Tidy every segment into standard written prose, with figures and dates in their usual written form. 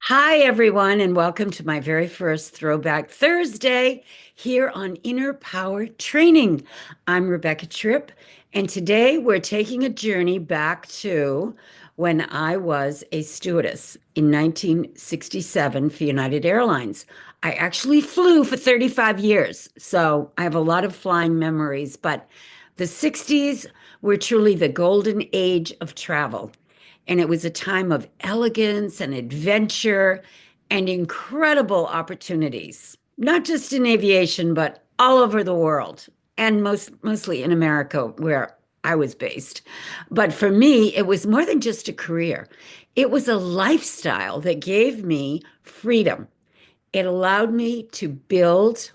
Hi, everyone, and welcome to my very first Throwback Thursday here on Inner Power Training. I'm Rebecca Tripp, and today we're taking a journey back to when I was a stewardess in 1967 for United Airlines. I actually flew for 35 years, so I have a lot of flying memories, but the 60s were truly the golden age of travel. And it was a time of elegance and adventure and incredible opportunities, not just in aviation, but all over the world, and mostly in America, where I was based. But for me, it was more than just a career. It was a lifestyle that gave me freedom. It allowed me to build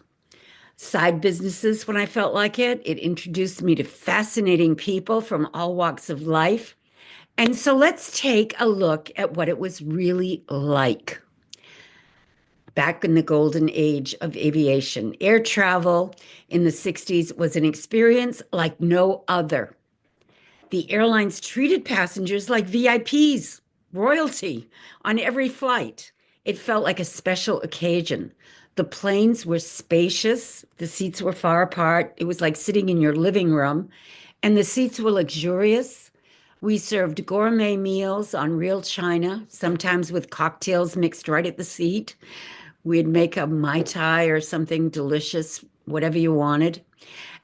side businesses when I felt like it. It introduced me to fascinating people from all walks of life. And so let's take a look at what it was really like back in the golden age of aviation. Air travel in the 60s was an experience like no other. The airlines treated passengers like VIPs, royalty on every flight. It felt like a special occasion. The planes were spacious, the seats were far apart. It was like sitting in your living room, and the seats were luxurious. We served gourmet meals on real china, sometimes with cocktails mixed right at the seat. We'd make a Mai Tai or something delicious, whatever you wanted.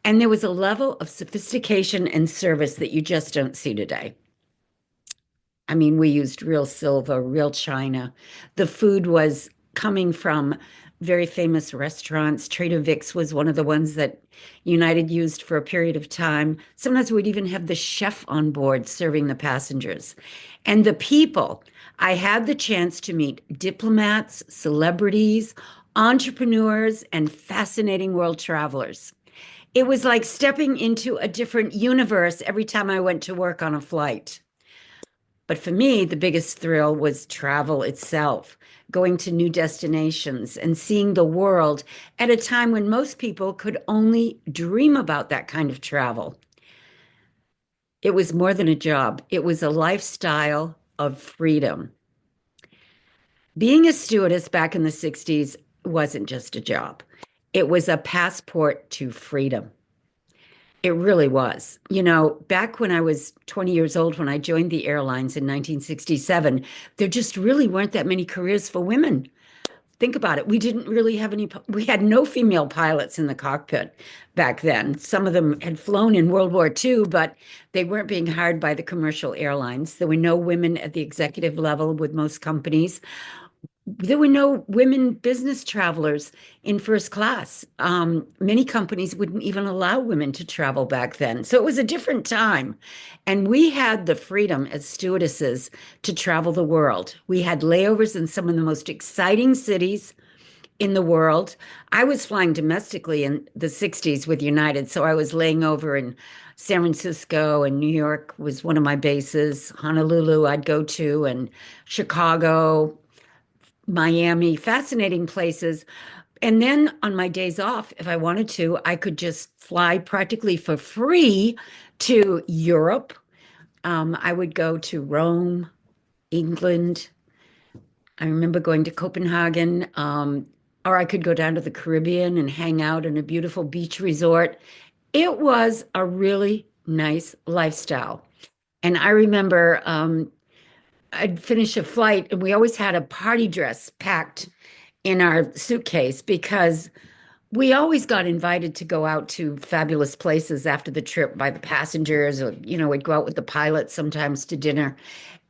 And there was a level of sophistication and service that you just don't see today. I mean, we used real silver, real china. The food was coming from very famous restaurants. Trader Vic's was one of the ones that United used for a period of time. Sometimes we'd even have the chef on board serving the passengers. And the people, I had the chance to meet diplomats, celebrities, entrepreneurs, and fascinating world travelers. It was like stepping into a different universe every time I went to work on a flight. But for me, the biggest thrill was travel itself, going to new destinations and seeing the world at a time when most people could only dream about that kind of travel. It was more than a job, it was a lifestyle of freedom. Being a stewardess back in the 60s wasn't just a job, it was a passport to freedom. It really was. You know, back when I was 20 years old, when I joined the airlines in 1967, there just really weren't that many careers for women. Think about it. We didn't really have any, we had no female pilots in the cockpit back then. Some of them had flown in World War II, but they weren't being hired by the commercial airlines. There were no women at the executive level with most companies. There were no women business travelers in first class. Many companies wouldn't even allow women to travel back then. So it was a different time. And we had the freedom as stewardesses to travel the world. We had layovers in some of the most exciting cities in the world. I was flying domestically in the 60s with United. So I was laying over in San Francisco, and New York was one of my bases. Honolulu, I'd go to, and Chicago, Miami, fascinating places. And then on my days off, if I wanted to, I could just fly practically for free to Europe. I would go to Rome, England. I remember going to Copenhagen, or I could go down to the Caribbean and hang out in a beautiful beach resort. It was a really nice lifestyle. And I remember I'd finish a flight, and we always had a party dress packed in our suitcase because we always got invited to go out to fabulous places after the trip by the passengers, or, we'd go out with the pilots sometimes to dinner.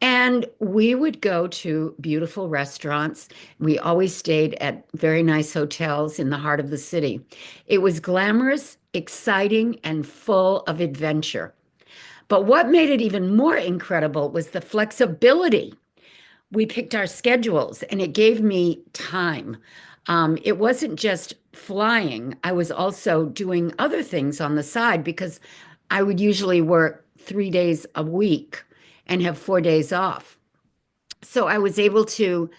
And we would go to beautiful restaurants. We always stayed at very nice hotels in the heart of the city. It was glamorous, exciting, and full of adventure. But what made it even more incredible was the flexibility. We picked our schedules, and it gave me time. It wasn't just flying, I was also doing other things on the side because I would usually work 3 days a week and have 4 days off. So I was able to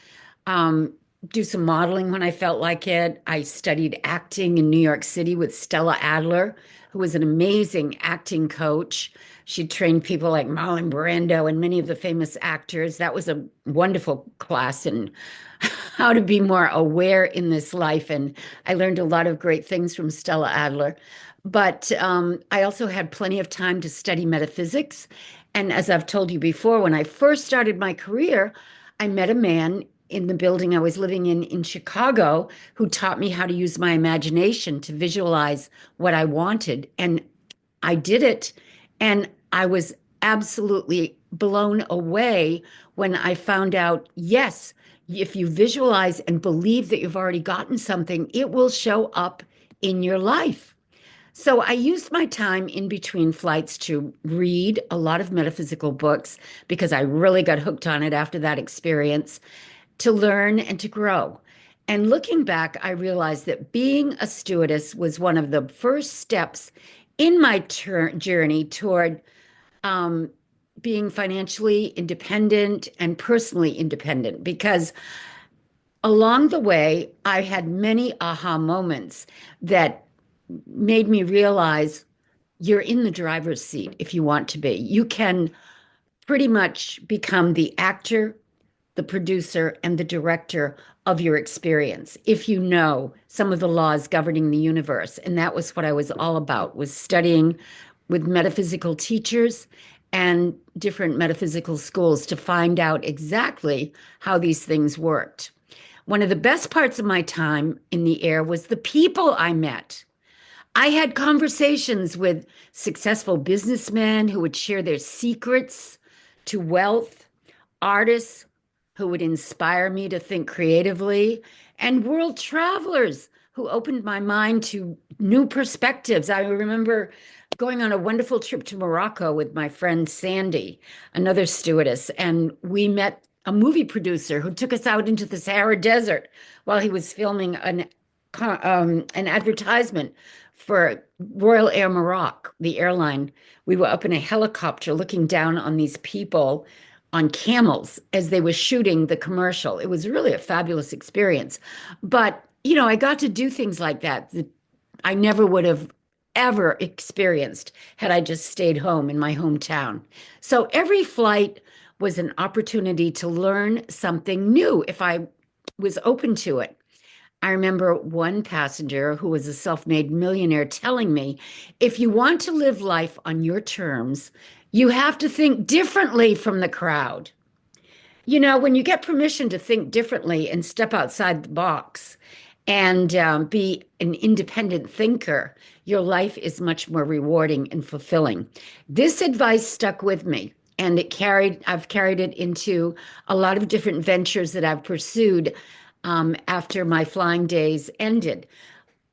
um, do some modeling when I felt like it. I studied acting in New York City with Stella Adler, who was an amazing acting coach. She trained people like Marlon Brando and many of the famous actors. That was a wonderful class in how to be more aware in this life. And I learned a lot of great things from Stella Adler. But I also had plenty of time to study metaphysics. And as I've told you before, when I first started my career, I met a man in the building I was living in Chicago who taught me how to use my imagination to visualize what I wanted. And I did it. And I was absolutely blown away when I found out, yes, if you visualize and believe that you've already gotten something, it will show up in your life. So I used my time in between flights to read a lot of metaphysical books because I really got hooked on it after that experience, to learn and to grow. And looking back, I realized that being a stewardess was one of the first steps in my journey toward um, being financially independent and personally independent, because along the way, I had many aha moments that made me realize you're in the driver's seat if you want to be. You can pretty much become the actor, the producer, and the director of your experience if you know some of the laws governing the universe. And that was what I was all about, was studying with metaphysical teachers and different metaphysical schools to find out exactly how these things worked. One of the best parts of my time in the air was the people I met. I had conversations with successful businessmen who would share their secrets to wealth, artists who would inspire me to think creatively, and world travelers who opened my mind to new perspectives. I remember going on a wonderful trip to Morocco with my friend Sandy, another stewardess, and we met a movie producer who took us out into the Sahara Desert while he was filming an advertisement for Royal Air Morocco, the airline. We were up in a helicopter looking down on these people on camels as they were shooting the commercial. It was really a fabulous experience. But, I got to do things like that I never would have ever experienced had I just stayed home in my hometown. So every flight was an opportunity to learn something new if I was open to it. I remember one passenger who was a self-made millionaire telling me, if you want to live life on your terms, you have to think differently from the crowd. When you get permission to think differently and step outside the box and be an independent thinker, your life is much more rewarding and fulfilling. This advice stuck with me, and I've carried it into a lot of different ventures that I've pursued after my flying days ended.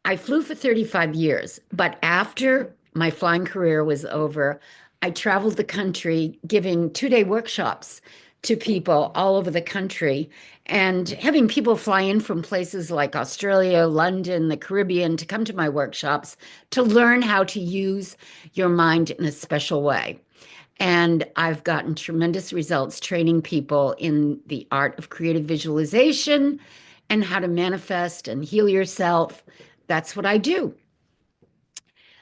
I flew for 35 years, but after my flying career was over, I traveled the country giving 2-day workshops to people all over the country and having people fly in from places like Australia, London, the Caribbean to come to my workshops to learn how to use your mind in a special way. And I've gotten tremendous results training people in the art of creative visualization and how to manifest and heal yourself. That's what I do.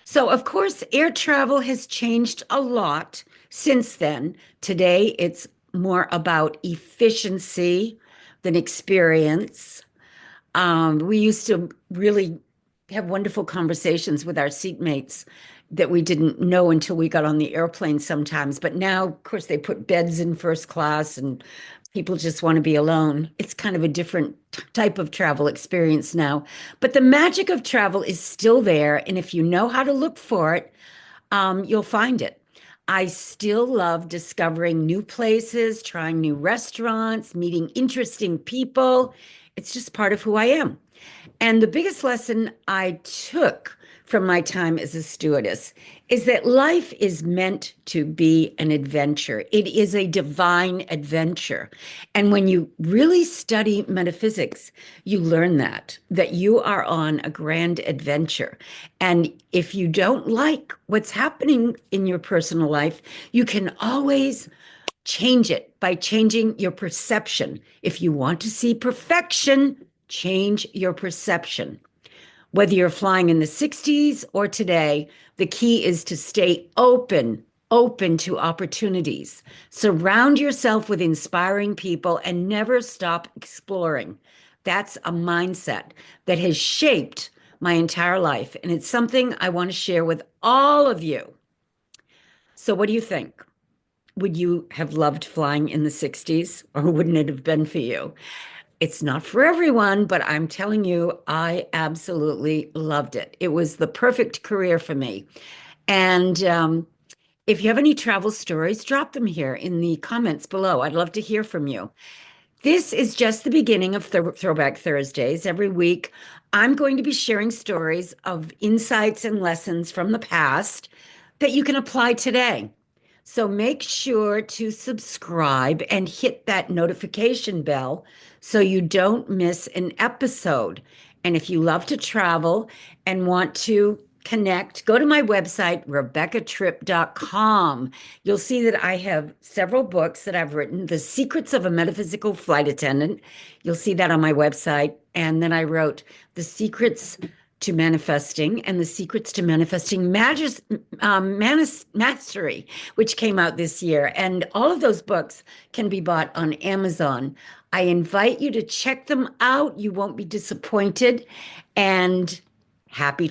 So, of course, air travel has changed a lot since then. Today, it's more about efficiency than experience. We used to really have wonderful conversations with our seatmates that we didn't know until we got on the airplane sometimes. But now, of course, they put beds in first class and people just want to be alone. It's kind of a different type of travel experience now. But the magic of travel is still there. And if you know how to look for it, you'll find it. I still love discovering new places, trying new restaurants, meeting interesting people. It's just part of who I am. And the biggest lesson I took from my time as a stewardess is that life is meant to be an adventure. It is a divine adventure. And when you really study metaphysics, you learn that you are on a grand adventure. And if you don't like what's happening in your personal life, you can always change it by changing your perception. If you want to see perfection, change your perception. Whether you're flying in the 60s or today, the key is to stay open to opportunities. Surround yourself with inspiring people and never stop exploring. That's a mindset that has shaped my entire life. And it's something I want to share with all of you. So, what do you think? Would you have loved flying in the 60s or wouldn't it have been for you? It's not for everyone, but I'm telling you, I absolutely loved it. It was the perfect career for me. And if you have any travel stories, drop them here in the comments below. I'd love to hear from you. This is just the beginning of Throwback Thursdays. Every week, I'm going to be sharing stories of insights and lessons from the past that you can apply today. So make sure to subscribe and hit that notification bell so you don't miss an episode. And if you love to travel and want to connect, go to my website, rebeccatripp.com. You'll see that I have several books that I've written. The Secrets of a Metaphysical Flight Attendant. You'll see that on my website. And then I wrote The Secrets to Manifesting and The Secrets to Manifesting Mastery, which came out this year. And all of those books can be bought on Amazon. I invite you to check them out. You won't be disappointed. And happy